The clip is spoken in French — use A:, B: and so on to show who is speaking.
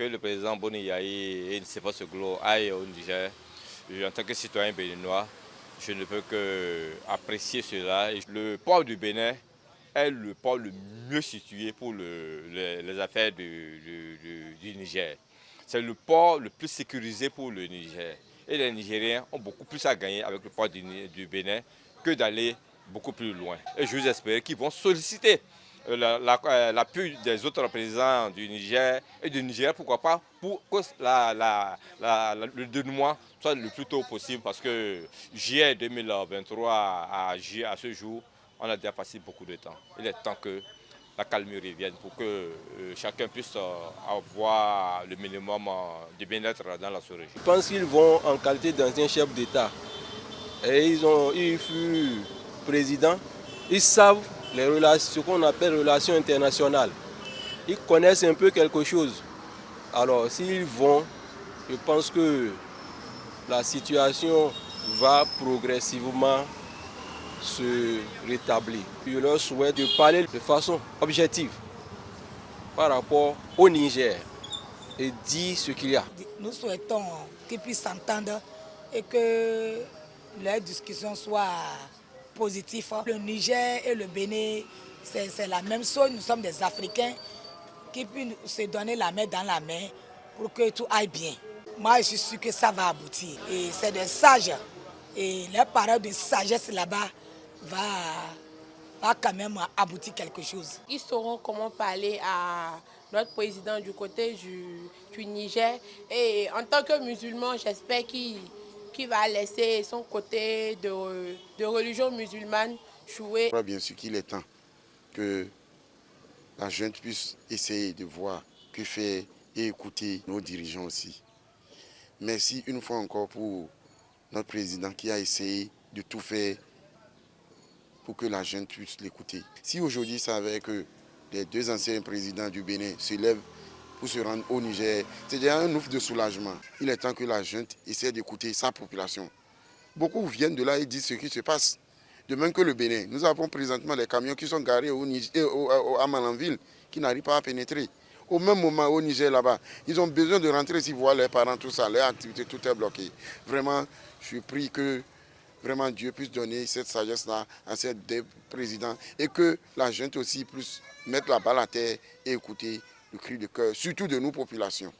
A: que le président Boni Yahi et Nicéphore Seglo aillent au Niger. En tant que citoyen béninois, je ne peux que apprécier cela. Le port du Bénin est le port le mieux situé pour les affaires du Niger. C'est le port le plus sécurisé pour le Niger. Et les Nigériens ont beaucoup plus à gagner avec le port du Bénin que d'aller beaucoup plus loin. Et je vous espère qu'ils vont solliciter l'appui des autres présidents du Niger et du Niger, pourquoi pas, pour que le dénouement soit le plus tôt possible, parce que juillet 2023 à ce jour, on a déjà passé beaucoup de temps. Il est temps que la calme revienne pour que chacun puisse avoir le minimum de bien-être dans la sous-région.
B: Je pense qu'ils vont en qualité d'anciens chefs d'État. Et ils furent présidents. Ils savent les relations, ce qu'on appelle relations internationales. Ils connaissent un peu quelque chose. Alors s'ils vont, je pense que la situation va progressivement se rétablir. Je leur souhaite de parler de façon objective par rapport au Niger et dire ce qu'il y a.
C: Nous souhaitons qu'ils puissent s'entendre et que les discussions soient positives. Le Niger et le Bénin, c'est la même chose. Nous sommes des Africains qui puissent se donner la main dans la main pour que tout aille bien. Moi, je suis sûr que ça va aboutir. Et c'est des sages. Et les paroles de sagesse là-bas va quand même aboutir quelque chose.
D: Ils sauront comment parler à notre président du côté du Niger. Et en tant que musulman, j'espère qu'il va laisser son côté de religion musulmane jouer.
E: Bien sûr qu'il est temps que la junte puisse essayer de voir que faire et écouter nos dirigeants aussi. Merci une fois encore pour notre président qui a essayé de tout faire pour que la junte puisse l'écouter. Si aujourd'hui ça avait que les deux anciens présidents du Bénin se lèvent pour se rendre au Niger, c'est déjà un ouf de soulagement. Il est temps que la junte essaie d'écouter sa population. Beaucoup viennent de là et disent ce qui se passe. De même que le Bénin, nous avons présentement des camions qui sont garés à Malanville, qui n'arrivent pas à pénétrer. Au même moment, au Niger, là-bas, ils ont besoin de rentrer s'ils voient leurs parents, tout ça, leur activité, tout est bloqué. Vraiment, je prie que vraiment Dieu puisse donner cette sagesse-là à ces deux présidents et que la junte aussi puisse mettre la balle à terre et écouter le cri de cœur, surtout de nos populations.